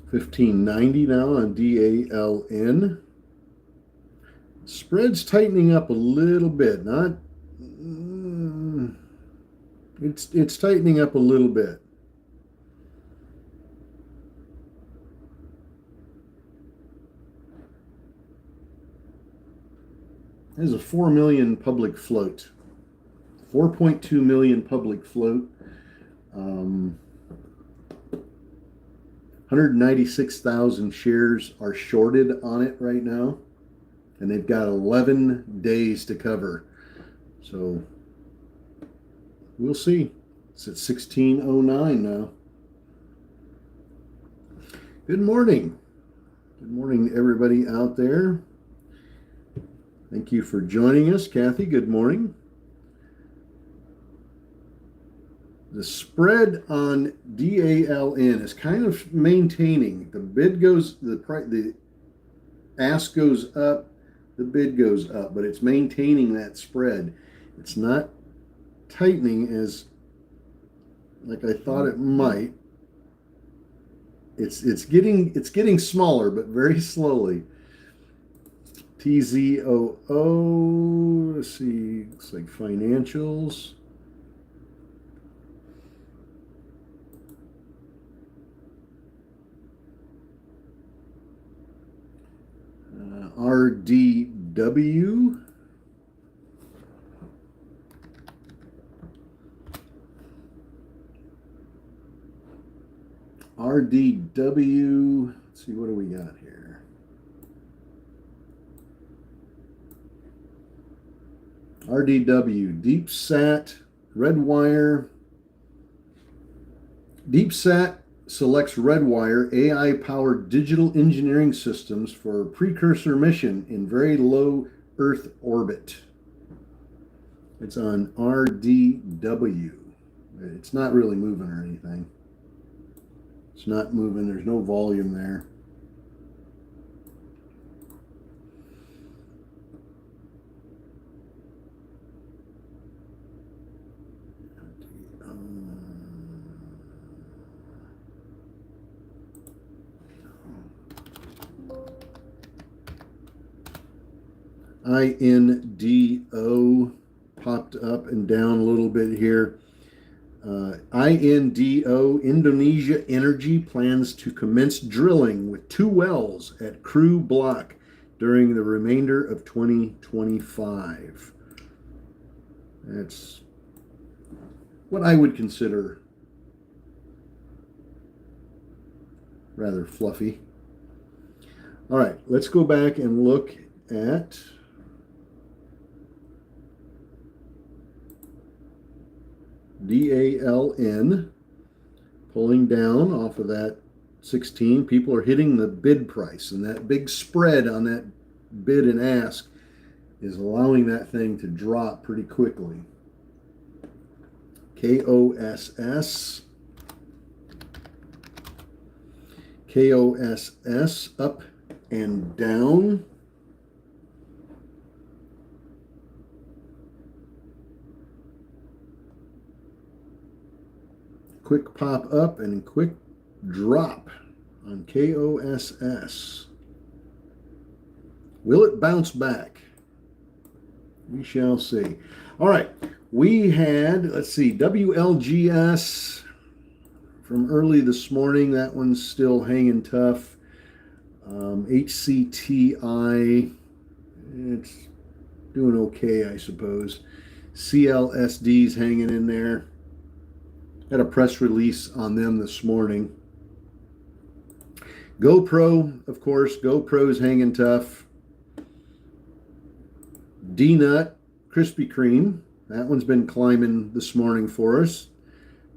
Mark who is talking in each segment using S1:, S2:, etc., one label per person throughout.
S1: 1590 now on DALN. Spread's tightening up a little bit. Not it's tightening up a little bit. There's a 4 million public float. 4.2 million public float. 196,000 shares are shorted on it right now, and they've got 11 days to cover. So we'll see. It's at 1609 now. Good morning. Good morning to everybody out there. Thank you for joining us. Kathy, good morning. The spread on DALN is kind of maintaining. The bid goes, the ask goes up, the bid goes up, but it's maintaining that spread. It's not tightening as like I thought it might. It's getting smaller, but very slowly. TZOO, let's see, looks like financials. RDW. RDW, let's see, what do we got here? RDW, DeepSat, Redwire. DeepSat selects Redwire AI-powered digital engineering systems for precursor mission in very low Earth orbit. It's on RDW. It's not really moving or anything. It's not moving. There's no volume there. INDO popped up and down a little bit here. INDO, Indonesia Energy, plans to commence drilling with 2 wells at Crew Block during the remainder of 2025. That's what I would consider rather fluffy. All right, let's go back and look at DALN, pulling down off of that 16. People are hitting the bid price, and that big spread on that bid and ask is allowing that thing to drop pretty quickly. KOSS. KOSS up and down. Quick pop up and quick drop on KOSS. Will it bounce back? We shall see. All right, we had, let's see, WLGS from early this morning. That one's still hanging tough. HCTI, it's doing okay, I suppose. CLSD's hanging in there. Had a press release on them this morning. GoPro, of course, GoPro's hanging tough. D-Nut, Krispy Kreme, that one's been climbing this morning for us.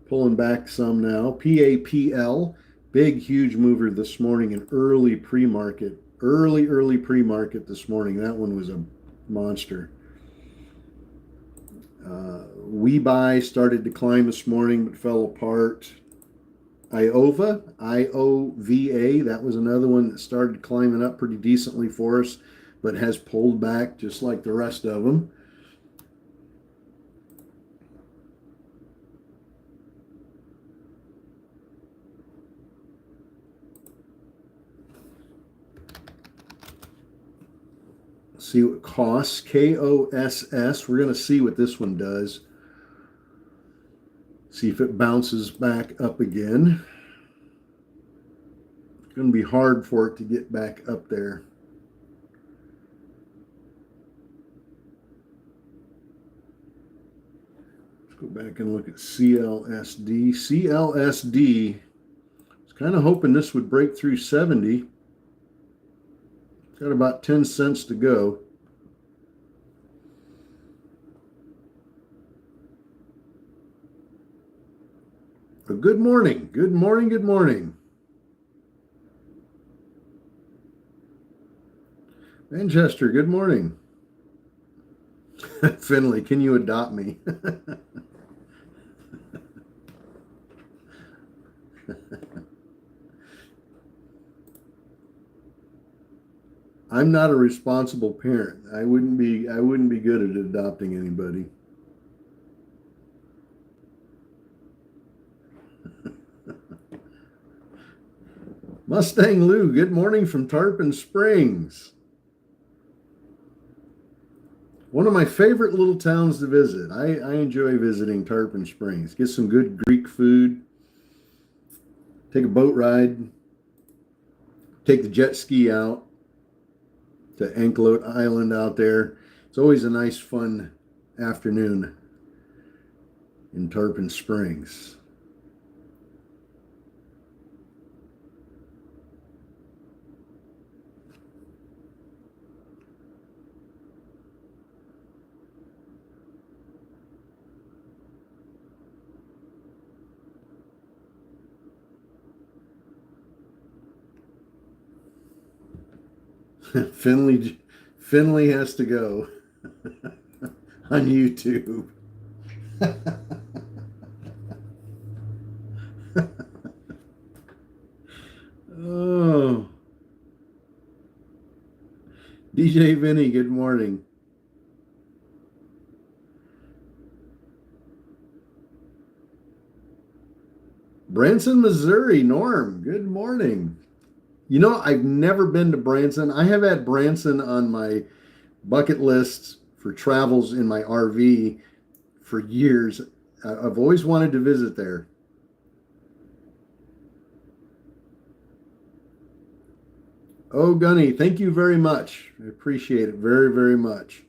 S1: Pulling back some now. PAPL, big, huge mover this morning in early pre-market. Early pre-market this morning. That one was a monster. WeBuy started to climb this morning but fell apart. IOVA, IOVA, that was another one that started climbing up pretty decently for us but has pulled back just like the rest of them. See what costs, KOSS. We're going to see what this one does. See if it bounces back up again. It's going to be hard for it to get back up there. Let's go back and look at CLSD. CLSD, I was kind of hoping this would break through 70. It's got about 10 cents to go. But good morning. Good morning. Good morning. Manchester, good morning. Finley, can you adopt me? I'm not a responsible parent. I wouldn't be good at adopting anybody. Mustang Lou, good morning from Tarpon Springs. One of my favorite little towns to visit. I enjoy visiting Tarpon Springs. Get some good Greek food. Take a boat ride. Take the jet ski out to Anklote Island out there. It's always a nice, fun afternoon in Tarpon Springs. Finley has to go on YouTube. Oh, DJ Vinny, good morning. Branson, Missouri, Norm, good morning. You know, I've never been to Branson. I have had Branson on my bucket list for travels in my RV for years. I've always wanted to visit there. Oh, Gunny, thank you very much. I appreciate it very, very much.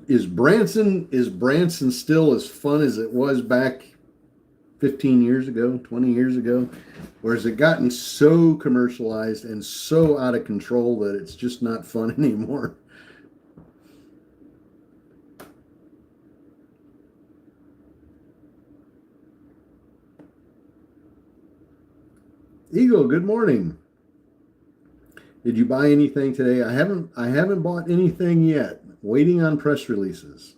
S1: Is Branson still as fun as it was back 15 years ago, 20 years ago? Or has it gotten so commercialized and so out of control that it's just not fun anymore? Eagle, good morning. Did you buy anything today? I haven't bought anything yet. Waiting on press releases.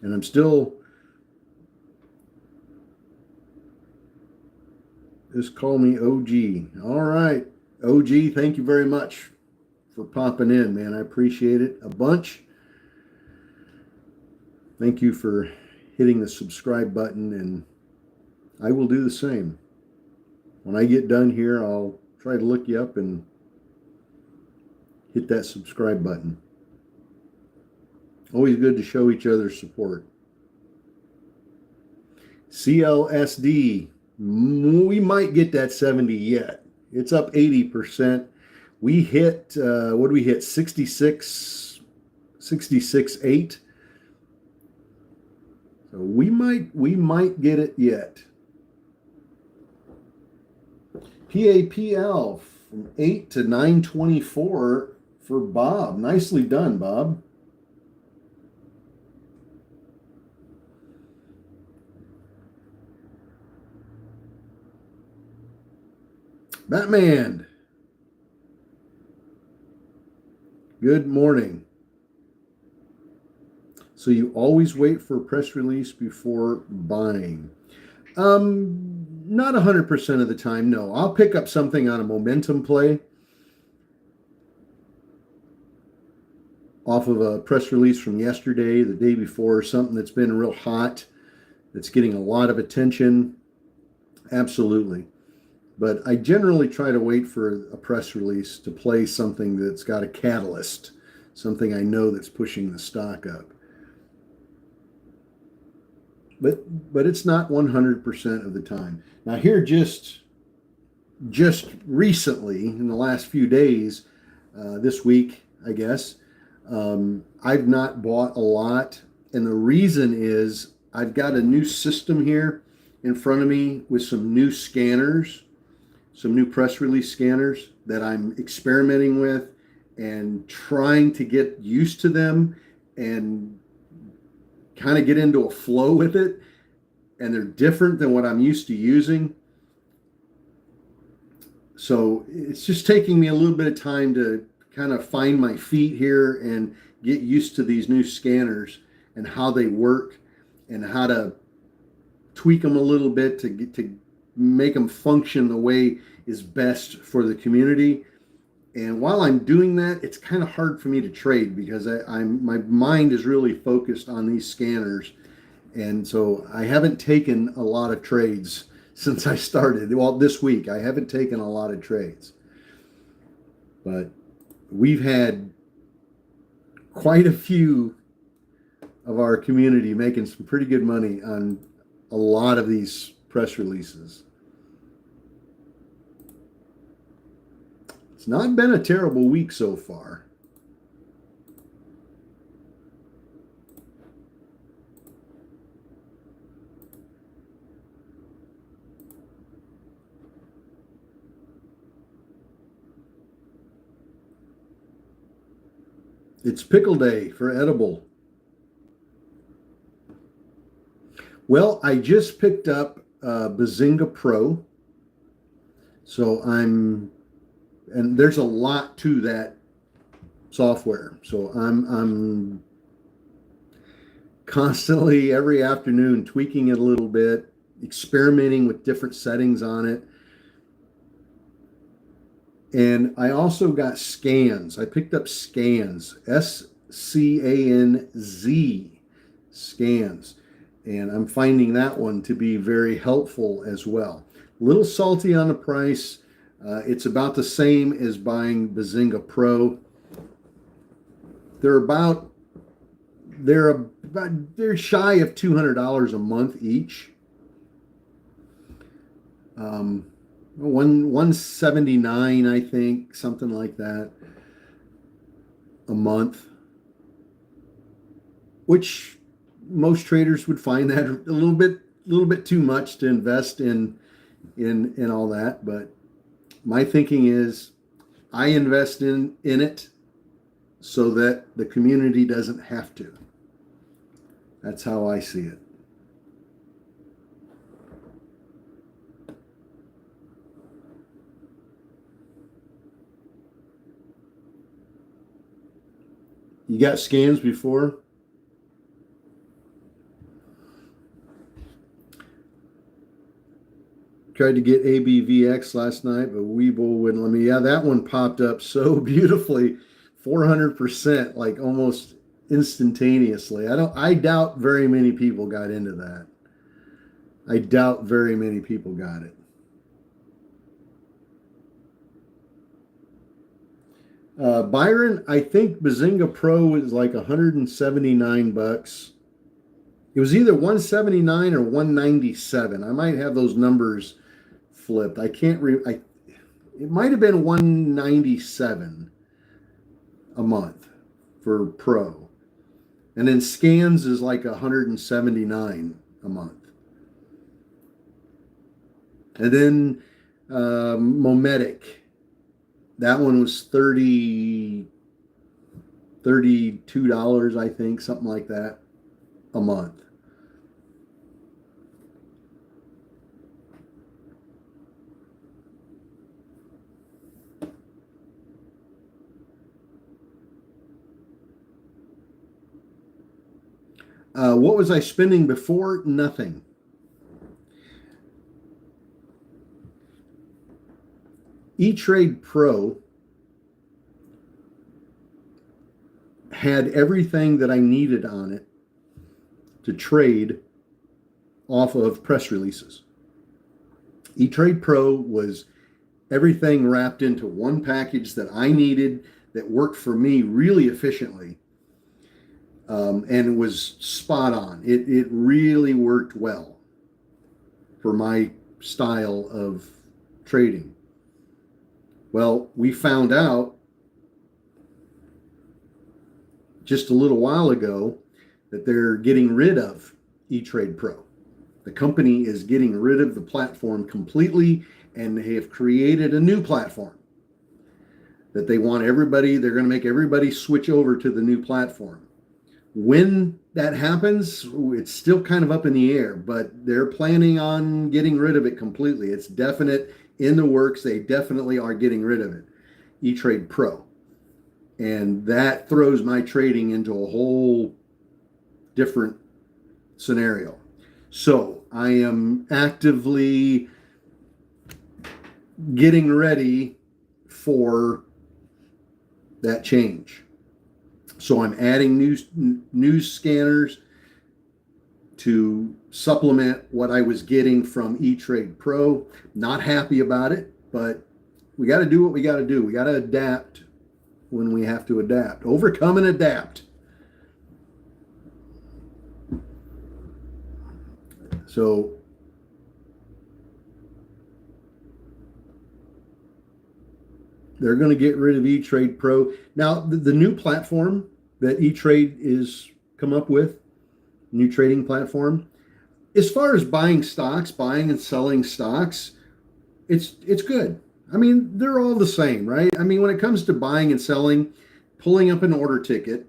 S1: And I'm still just call me OG. All right. OG, thank you very much for popping in, man. I appreciate it a bunch. Thank you for hitting the subscribe button, and I will do the same. When I get done here, I'll try to look you up and hit that subscribe button. Always good to show each other support. CLSD, we might get that 70 yet. It's up 80%. We hit, what did we hit? 66.8. So we might get it yet. PAPL from 8 to 924 for Bob. Nicely done, Bob. Batman, good morning. So you always wait for a press release before buying? Not 100% of the time, no. I'll pick up something on a momentum play. off of a press release from yesterday, the day before, something that's been real hot, that's getting a lot of attention. Absolutely. But I generally try to wait for a press release to play something that's got a catalyst, something I know that's pushing the stock up. But it's not 100% of the time. Now here just recently in the last few days, this week, I guess, I've not bought a lot. And the reason is I've got a new system here in front of me with some new scanners, some new press release scanners that I'm experimenting with and trying to get used to them and kind of get into a flow with it. And they're different than what I'm used to using. So it's just taking me a little bit of time to kind of find my feet here and get used to these new scanners and how they work and how to tweak them a little bit to make them function the way is best for the community. And while I'm doing that, it's kind of hard for me to trade because my mind is really focused on these scanners. And so I haven't taken a lot of trades since I started. Well, this week, I haven't taken a lot of trades. But we've had quite a few of our community making some pretty good money on a lot of these press releases. It's not been a terrible week so far. It's pickle day for edible. Well, I just picked up Bazinga Pro. So and there's a lot to that software. So I'm constantly every afternoon tweaking it a little bit, experimenting with different settings on it. And I also got Scanz. I picked up Scanz, SCANZ, Scanz. And I'm finding that one to be very helpful as well. A little salty on the price. It's about the same as buying Bazinga Pro. They're shy of $200 a month each. 179, I think, something like that, a month, which most traders would find that a little bit too much to invest in all that. But my thinking is I invest in it so that the community doesn't have to. That's how I see it. You got Scanz before? Tried to get ABVX last night, but Webull wouldn't let me. Yeah, that one popped up so beautifully, 400%, like almost instantaneously. I doubt very many people got into that. I doubt very many people got it. Byron, I think Bazinga Pro is like 179 bucks. It was either 179 or 197. I might have those numbers flipped. I can't it might have been 197 a month for Pro. And then Scanz is like 179 a month. And then Mometic, that one was $32, I think, something like that, a month. What was I spending before? Nothing. E-Trade Pro had everything that I needed on it to trade off of press releases. E-Trade Pro was everything wrapped into one package that I needed, that worked for me really efficiently, and was spot on. It really worked well for my style of trading. Well, we found out just a little while ago that they're getting rid of E-Trade Pro. The company is getting rid of the platform completely, and they have created a new platform that they want everybody, they're going to make everybody switch over to the new platform. When that happens, it's still kind of up in the air, but they're planning on getting rid of it completely. It's definite in the works. They definitely are getting rid of it. E-Trade Pro. And that throws my trading into a whole different scenario. So I am actively getting ready for that change. So I'm adding news scanners to supplement what I was getting from E-Trade Pro. Not happy about it, but we got to do what we got to do. We got to adapt when we have to adapt. Overcome and adapt. So they're going to get rid of E-Trade Pro. Now, the new platform that E-Trade is come up with, new trading platform, as far as buying and selling stocks, it's good. I mean, they're all the same, right? I mean, when it comes to buying and selling, pulling up an order ticket,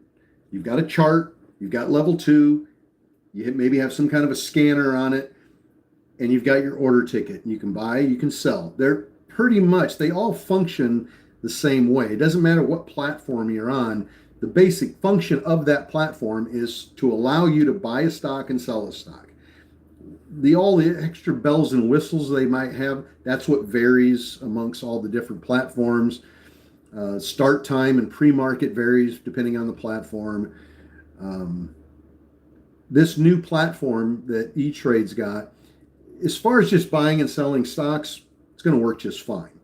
S1: you've got a chart, you've got level 2, you maybe have some kind of a scanner on it, and you've got your order ticket. You can buy, you can sell. They're pretty much, they all function the same way. It doesn't matter what platform you're on. The basic function of that platform is to allow you to buy a stock and sell a stock. All the extra bells and whistles they might have, that's what varies amongst all the different platforms. Start time and pre-market varies depending on the platform. This new platform that E-Trade's got, as far as just buying and selling stocks, it's going to work just fine.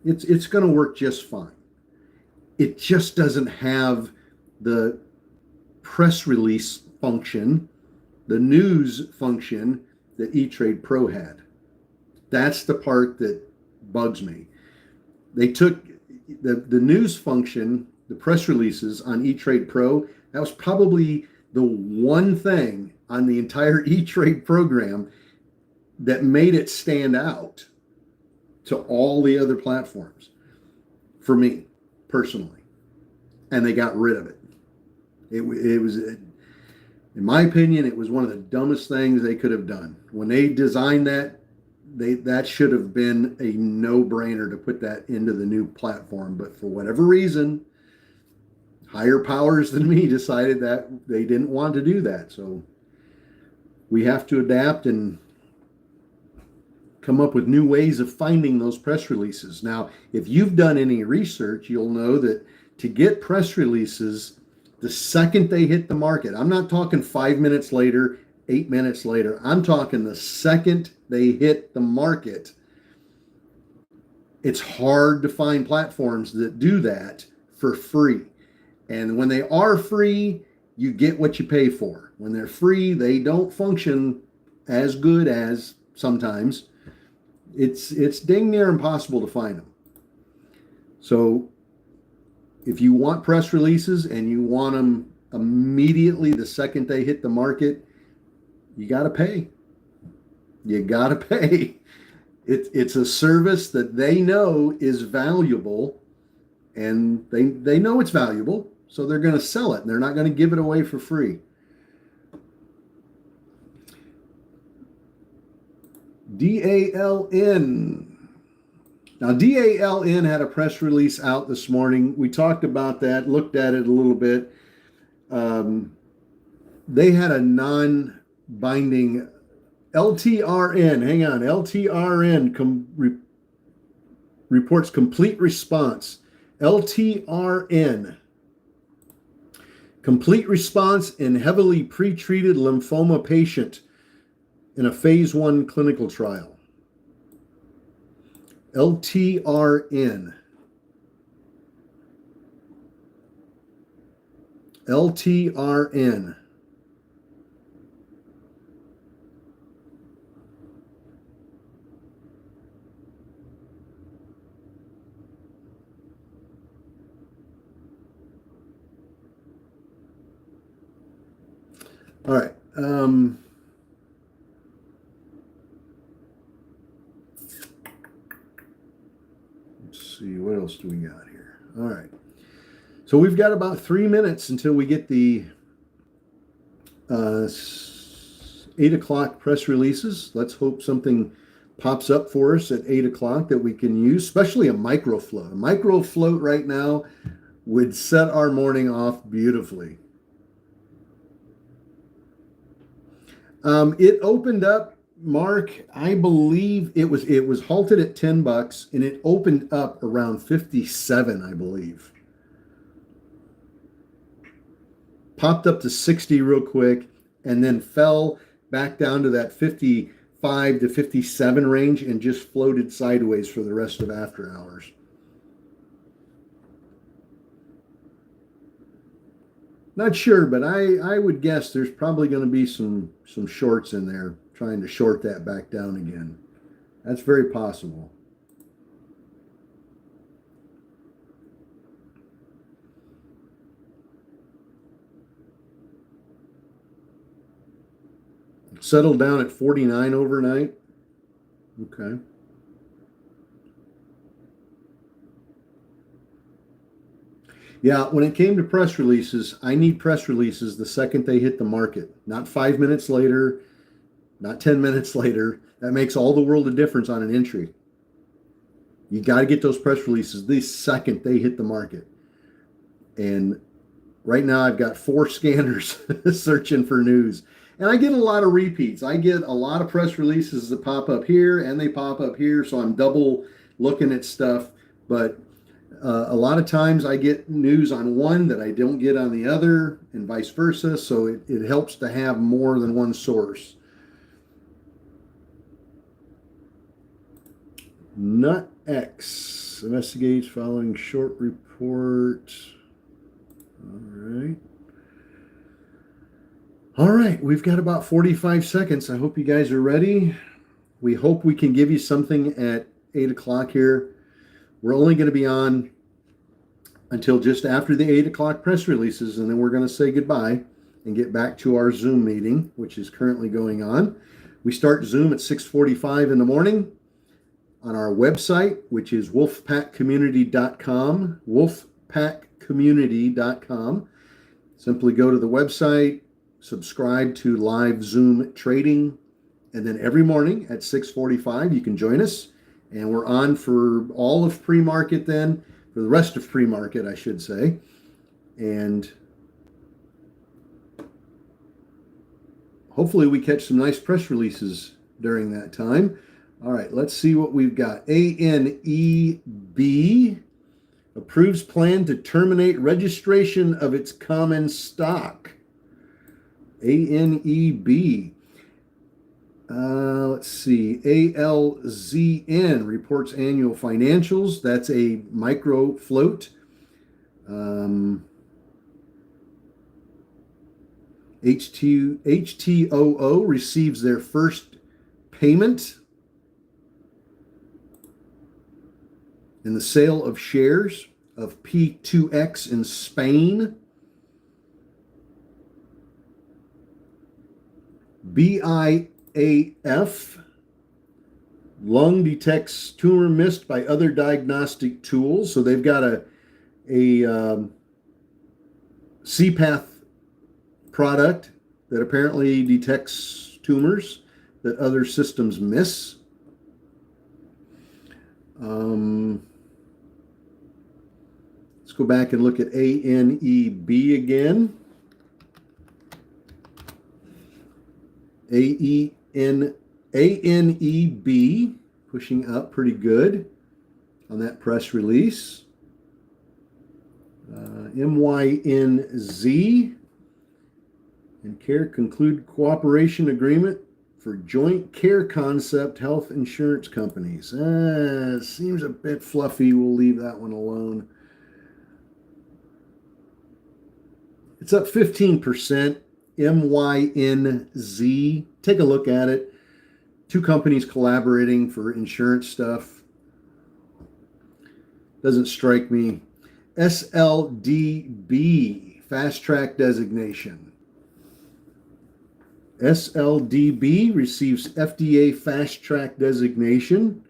S1: It's going to work just fine. It just doesn't have the press release function, the news function that E-Trade Pro had. That's the part that bugs me. They took the news function, the press releases on E-Trade Pro. That was probably the one thing on the entire E-Trade program that made it stand out to all the other platforms for me personally. And they got rid of it. It was, in my opinion, it was one of the dumbest things they could have done. When they designed that, that should have been a no-brainer to put that into the new platform. But for whatever reason, higher powers than me decided that they didn't want to do that. So we have to adapt and come up with new ways of finding those press releases. Now, if you've done any research, you'll know that to get press releases the second they hit the market, I'm not talking 5 minutes later, 8 minutes later, I'm talking the second they hit the market. It's hard to find platforms that do that for free. And when they are free, you get what you pay for. When they're free, they don't function as good as sometimes. It's dang near impossible to find them. So if you want press releases and you want them immediately the second they hit the market, you got to pay. You got to pay. It's a service that they know is valuable, and they know it's valuable, so they're going to sell it, and they're not going to give it away for free. DALN. Now, DALN had a press release out this morning. We talked about that, looked at it a little bit. They had a non-binding LTRN. Hang on. LTRN reports complete response. LTRN Complete response in heavily pretreated lymphoma patient in a phase 1 clinical trial. LTRN. LTRN. All right. Let's see, what else do we got here? All right. So we've got about 3 minutes until we get the 8 o'clock press releases. Let's hope something pops up for us at 8 o'clock that we can use, especially a micro float. A micro float right now would set our morning off beautifully. It opened up, Mark, I believe it was halted at $10 and it opened up around 57, I believe. Popped up to 60 real quick and then fell back down to that 55 to 57 range and just floated sideways for the rest of after hours. Not sure, but I would guess there's probably going to be some shorts in there trying to short that back down again. That's very possible. Settled down at 49 overnight. Okay. Yeah, when it came to press releases, I need press releases the second they hit the market, not 5 minutes later, not 10 minutes later. That makes all the world of difference on an entry. You got to get those press releases the second they hit the market. And right now I've got 4 scanners searching for news. And I get a lot of repeats. I get a lot of press releases that pop up here and they pop up here. So I'm double looking at stuff. But a lot of times I get news on one that I don't get on the other and vice versa. So it helps to have more than one source. NutX investigates following short report. All right, we've got about 45 seconds. I hope you guys are ready. We hope we can give you something at 8 o'clock here. We're only going to be on until just after the 8 o'clock press releases, and then we're going to say goodbye and get back to our Zoom meeting, which is currently going on. We start Zoom at 6:45 in the morning on our website, which is wolfpackcommunity.com, wolfpackcommunity.com. Simply go to the website, subscribe to live Zoom trading, and then every morning at 6:45 you can join us. And we're on for all of pre-market then, for the rest of pre-market, I should say. And hopefully we catch some nice press releases during that time. All right, let's see what we've got. ANEB approves plan to terminate registration of its common stock. ANEB. Let's see. ALZN reports annual financials. That's a micro float. HTOO receives their first payment in the sale of shares of P2X in Spain. BIAF, lung detects tumor missed by other diagnostic tools. So they've got a CPATH product that apparently detects tumors that other systems miss. Let's go back and look at ANEB again. ANEB pushing up pretty good on that press release. MYNZ and CARE conclude cooperation agreement for joint care concept health insurance companies. Seems a bit fluffy. We'll leave that one alone. It's up 15%. MYNZ. Take a look at it. Two companies collaborating for insurance stuff. Doesn't strike me. SLDB, fast track designation. SLDB receives FDA fast track designation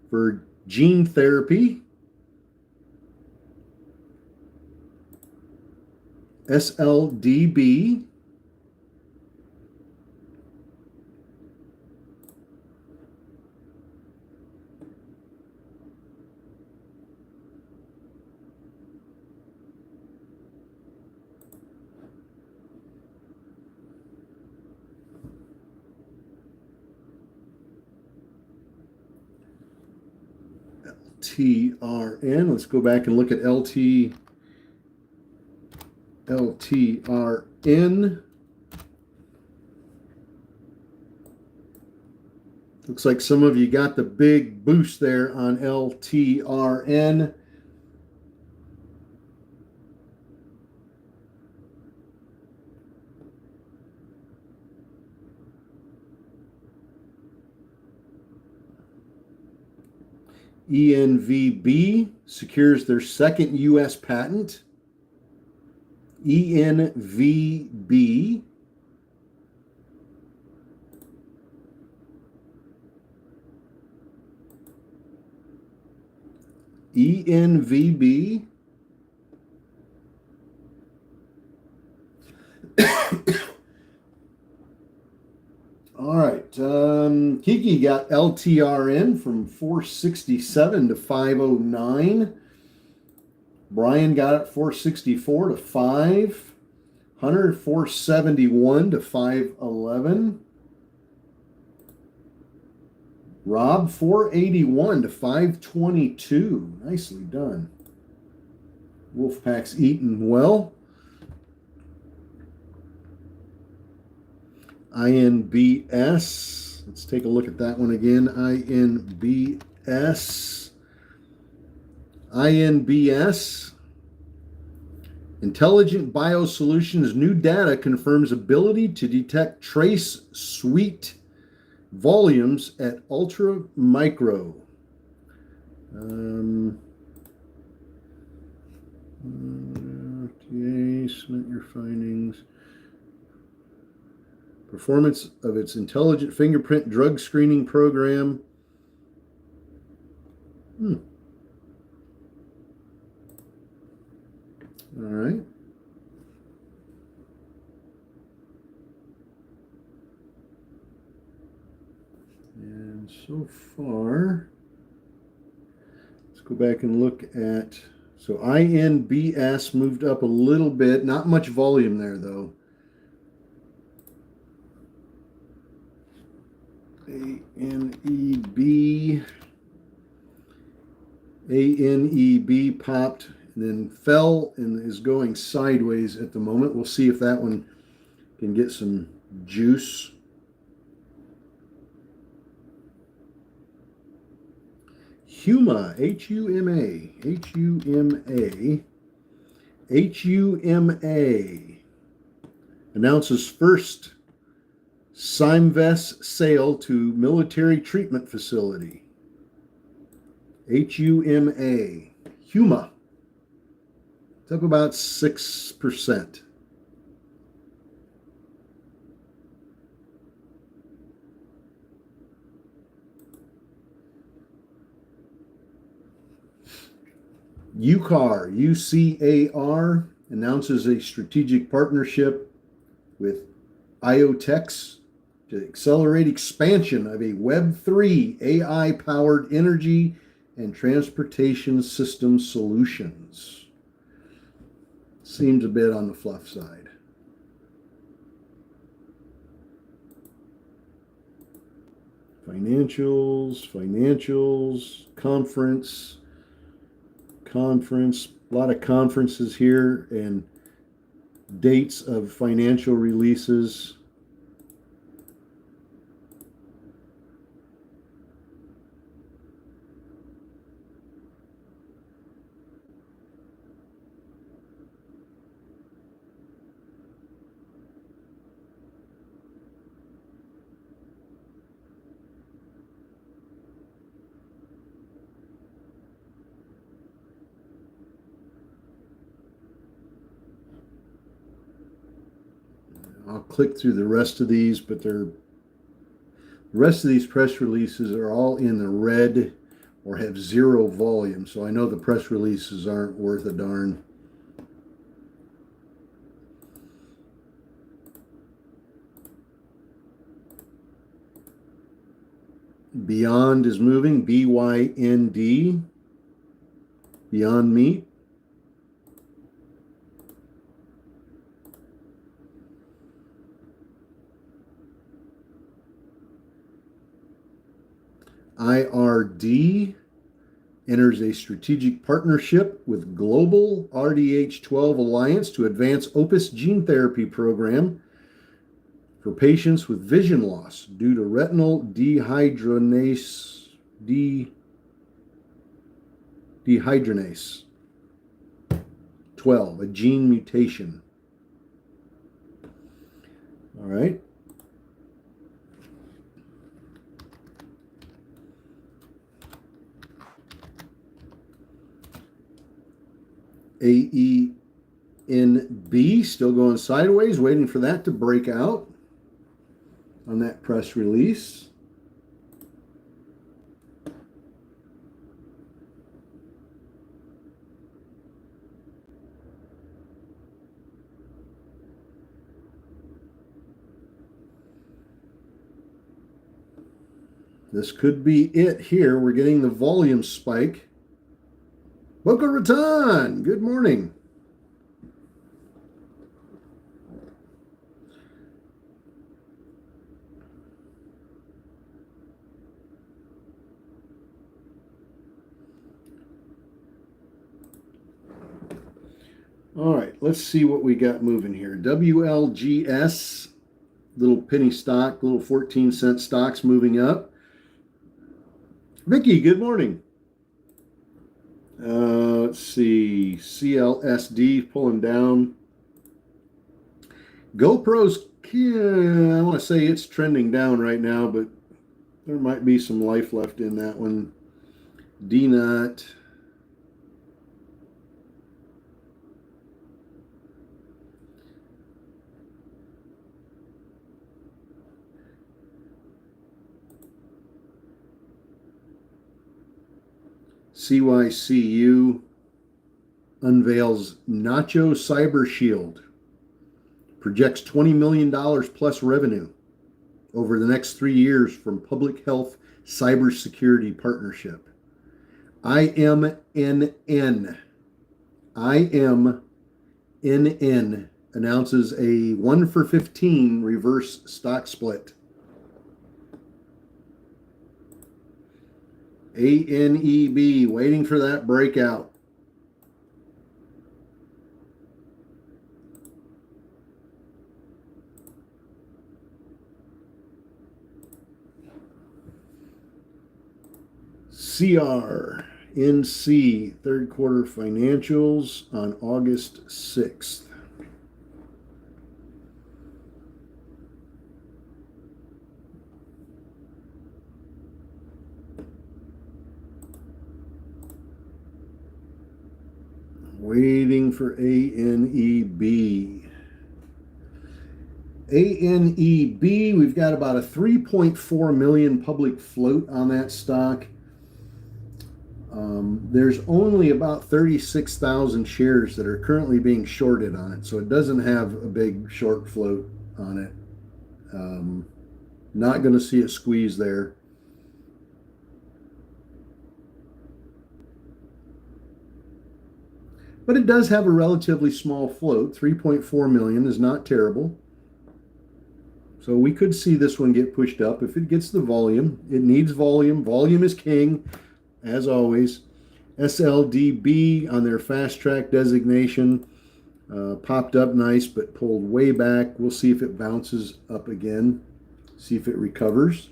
S1: for gene therapy. SLDB. LTRN. Let's go back and look at LTRN. Looks like some of you got the big boost there on LTRN. ENVB secures their second U.S. patent. ENVB. ENVB. All right. Kiki got LTRN from 467 to 509. Brian got it 464 to 5. Hunter 471 to 511. Rob 481 to 522. Nicely done. Wolfpack's eating well. INBS. Let's take a look at that one again. INBS. INBS. Intelligent Biosolutions new data confirms ability to detect trace sweet volumes at ultra micro. Submit your findings. Performance of its intelligent fingerprint drug screening program. All right. And so far, let's go back and look at, so INBS moved up a little bit, not much volume there though. ANEB. ANEB popped and then fell and is going sideways at the moment. We'll see if that one can get some juice. Huma, H-U-M-A, H-U-M-A, H-U-M-A announces first Symvess sale to military treatment facility. H-U-M-A. Huma. It's up about 6%. UCAR, UCAR, announces a strategic partnership with IoTex to accelerate expansion of a Web3 AI-powered energy and transportation system solutions. Seems a bit on the fluff side. Financials, conference, A lot of conferences here and dates of financial releases. I'll click through the rest of these, but the rest of these press releases are all in the red or have zero volume. So I know the press releases aren't worth a darn. Beyond is moving, BYND, Beyond Meat. IRD enters a strategic partnership with Global RDH12 Alliance to advance Opus gene therapy program for patients with vision loss due to retinal dehydrogenase 12, a gene mutation. All right. AENB still going sideways, waiting for that to break out on that press release. This could be it here. We're getting the volume spike. Boca Raton, good morning. All right, let's see what we got moving here. WLGS, little penny stock, little 14-cent stocks moving up. Vicky, good morning. Let's see, CLSD pulling down. GoPro's, I want to say it's trending down right now, but there might be some life left in that one. DNUT. CYCU unveils Nacho Cyber Shield, projects $20 million plus revenue over the next 3 years from Public Health Cybersecurity Partnership. IMNN announces a 1-for-15 reverse stock split. ANEB, waiting for that breakout. CRNC, third quarter financials on August 6th. Waiting for ANEB. ANEB, we've got about a 3.4 million public float on that stock. There's only about 36,000 shares that are currently being shorted on it, so it doesn't have a big short float on it. Not going to see a squeeze there. But it does have a relatively small float. 3.4 million is not terrible. So we could see this one get pushed up if it gets the volume. It needs volume. Volume is king, as always. SLDB on their fast track designation popped up nice but pulled way back. We'll see if it bounces up again, see if it recovers.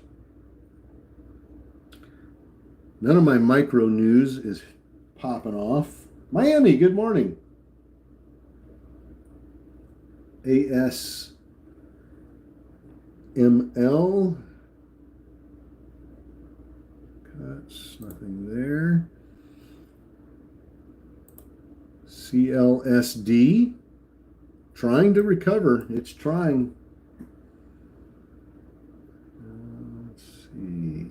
S1: None of my micro news is popping off. Miami, good morning. ASML. Cuts, nothing there. CLSD, trying to recover. It's trying. Let's see.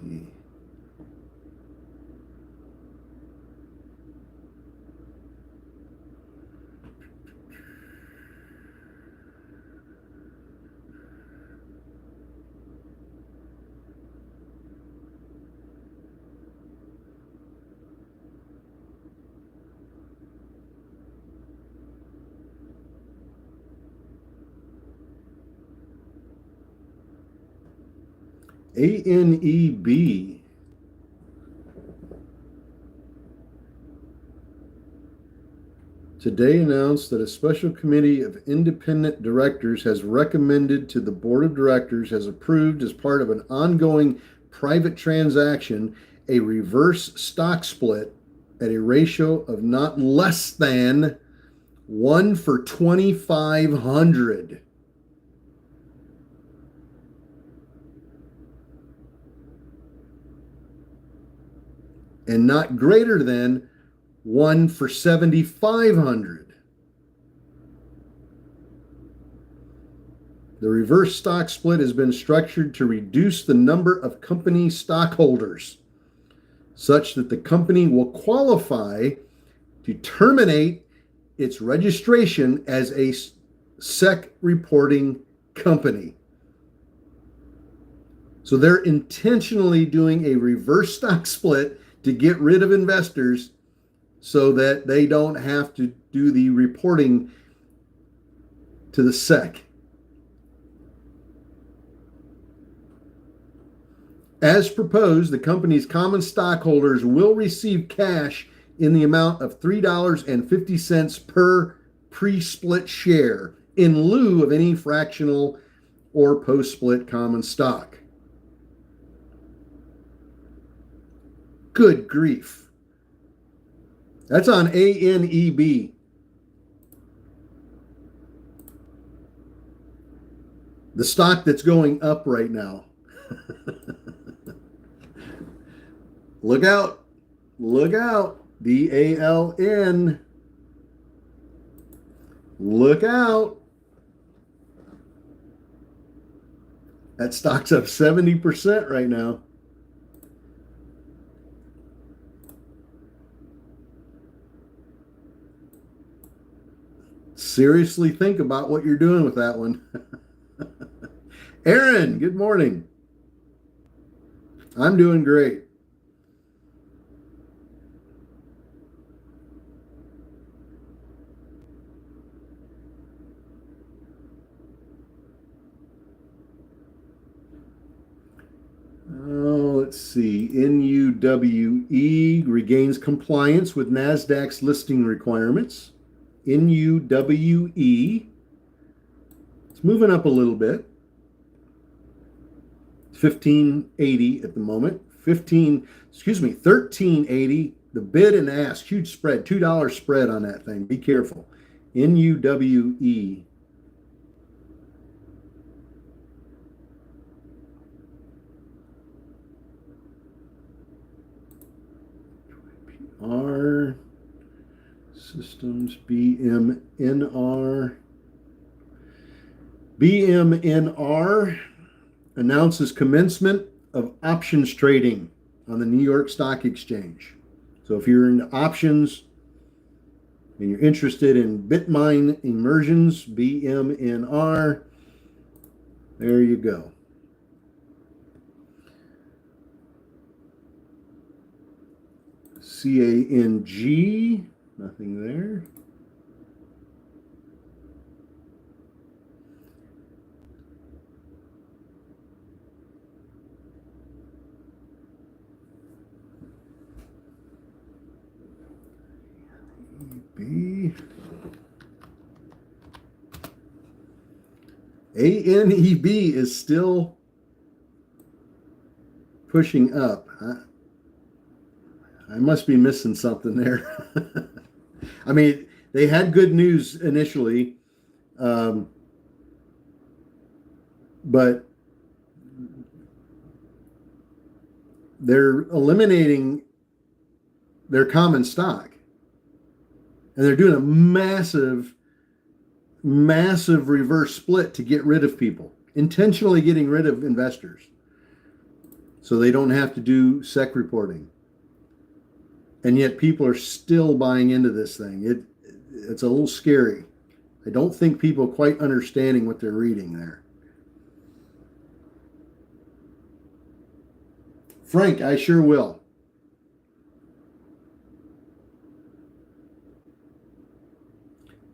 S1: ANEB. Today announced that a special committee of independent directors has recommended to the board of directors, has approved as part of an ongoing private transaction, a reverse stock split at a ratio of not less than 1 for 2,500. And not greater than 1 for 7,500. The reverse stock split has been structured to reduce the number of company stockholders such that the company will qualify to terminate its registration as a SEC reporting company. So they're intentionally doing a reverse stock split to get rid of investors so that they don't have to do the reporting to the SEC. As proposed, the company's common stockholders will receive cash in the amount of $3.50 per pre-split share in lieu of any fractional or post-split common stock. Good grief. That's on ANEB. The stock that's going up right now. Look out. Look out. DALN. Look out. That stock's up 70% right now. Seriously think about what you're doing with that one. Aaron, good morning. I'm doing great. Let's see. NUWE regains compliance with NASDAQ's listing requirements. NUWE. It's moving up a little bit. 1580 at the moment. 1380. The bid and ask, huge spread, $2 spread on that thing. Be careful. NUWE. R Systems BMNR. BMNR announces commencement of options trading on the New York Stock Exchange. So if you're into options and you're interested in Bitmine immersions, BMNR, there you go. CANG, nothing there. B. ANEB is still pushing up. I must be missing something there. I mean, they had good news initially, but they're eliminating their common stock. And they're doing a massive reverse split to get rid of people, intentionally getting rid of investors so they don't have to do SEC reporting. And yet people are still buying into this thing. It's a little scary. I don't think people quite understanding what they're reading there. Frank, I sure will.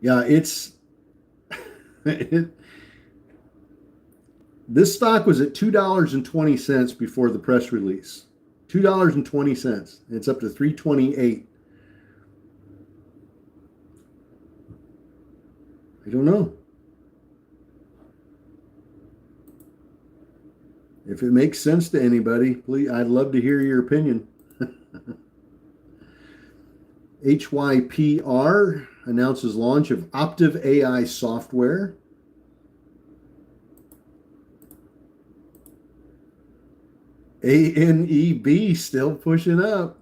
S1: Yeah, this stock was at $2.20 before the press release. $2.20. It's up to $3.28. I don't know. If it makes sense to anybody, please, I'd love to hear your opinion. HYPR announces launch of Optiv AI software. ANEB still pushing up.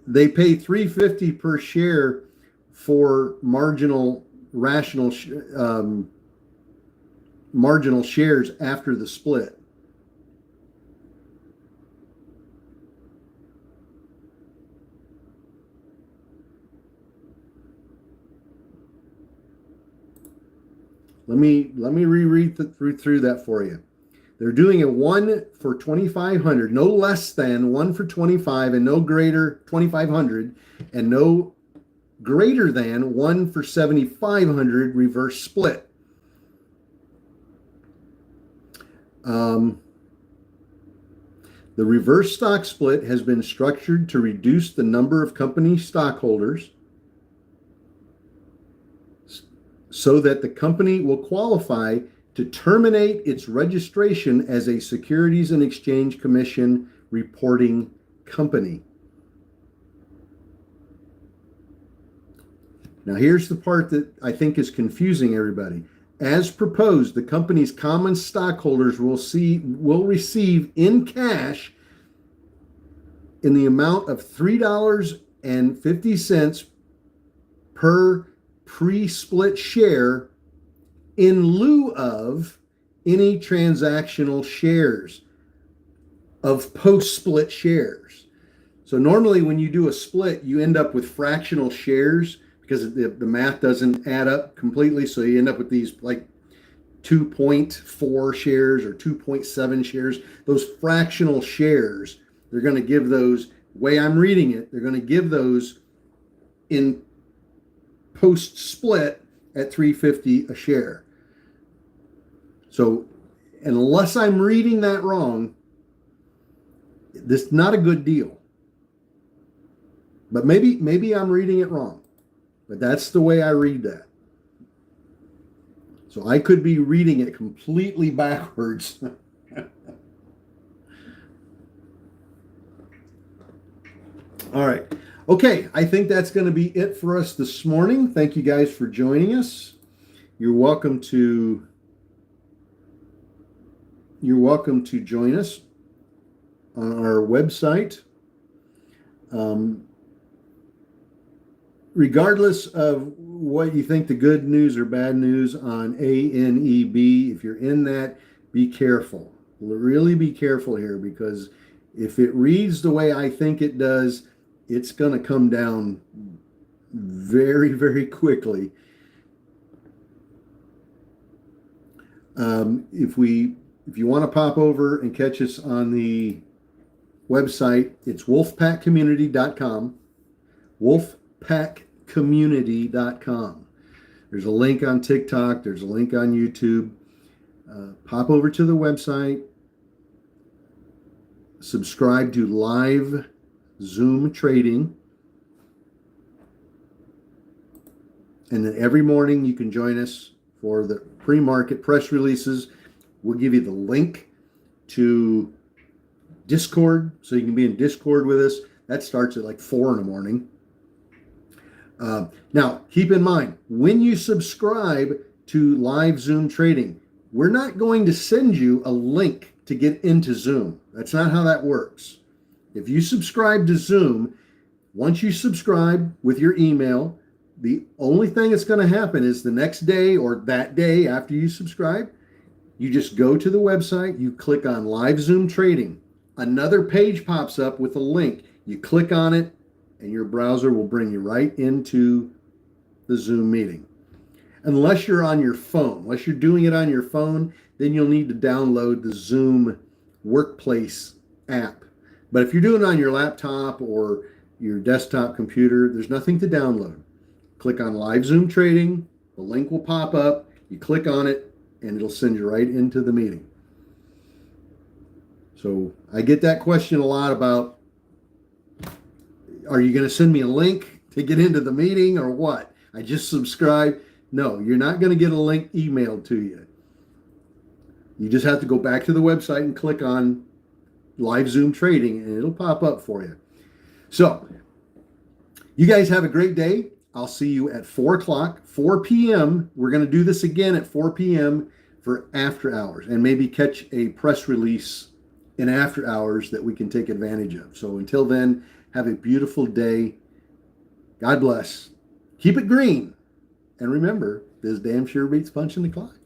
S1: They pay $3.50 per share for marginal shares after the split. Let me reread through that for you. They're doing a 1 for 2,500, no less than 1 for 25, and no greater 2,500, and no greater than 1 for 7,500 reverse split. The reverse stock split has been structured to reduce the number of company stockholders so that the company will qualify to terminate its registration as a Securities and Exchange Commission reporting company. Now, here's the part that I think is confusing everybody. As proposed, the company's common stockholders will receive in cash in the amount of $3.50 per pre-split share in lieu of any transactional shares of post-split shares. So normally when you do a split, you end up with fractional shares because the math doesn't add up completely. So you end up with these like 2.4 shares or 2.7 shares. Those fractional shares, they're going to give those, way I'm reading it, they're going to give those in post-split at $3.50 a share. So unless I'm reading that wrong, this is not a good deal. But maybe I'm reading it wrong. But that's the way I read that. So I could be reading it completely backwards. All right. Okay, I think that's going to be it for us this morning. Thank you guys for joining us. You're welcome to join us on our website. Regardless of what you think the good news or bad news on ANEB, if you're in that, be careful. Really be careful here, because if it reads the way I think it does, it's going to come down very, very quickly. If you want to pop over and catch us on the website, it's wolfpackcommunity.com. Wolfpackcommunity.com. There's a link on TikTok. There's a link on YouTube. Pop over to the website, subscribe to live Zoom trading, and then every morning you can join us for the pre-market press releases. We'll give you the link to Discord, so you can be in Discord with us. That starts at like 4 in the morning. Now, keep in mind, when you subscribe to live Zoom trading, we're not going to send you a link to get into Zoom. That's not how that works. If you subscribe to Zoom, once you subscribe with your email, the only thing that's going to happen is the next day or that day after you subscribe, you just go to the website, you click on live Zoom trading. Another page pops up with a link. You click on it, and your browser will bring you right into the Zoom meeting. Unless you're on your phone, unless you're doing it on your phone, then you'll need to download the Zoom Workplace app. But if you're doing it on your laptop or your desktop computer, there's nothing to download. Click on live Zoom trading, the link will pop up, you click on it, and it'll send you right into the meeting. So I get that question a lot about, are you going to send me a link to get into the meeting or what? I just subscribed. No, you're not going to get a link emailed to you. You just have to go back to the website and click on live Zoom trading, and it'll pop up for you. So you guys have a great day. I'll see you at 4 o'clock, 4 p.m. We're going to do this again at 4 p.m. for after hours, and maybe catch a press release in after hours that we can take advantage of. So until then, have a beautiful day. God bless. Keep it green. And remember, this damn sure beats punching the clock.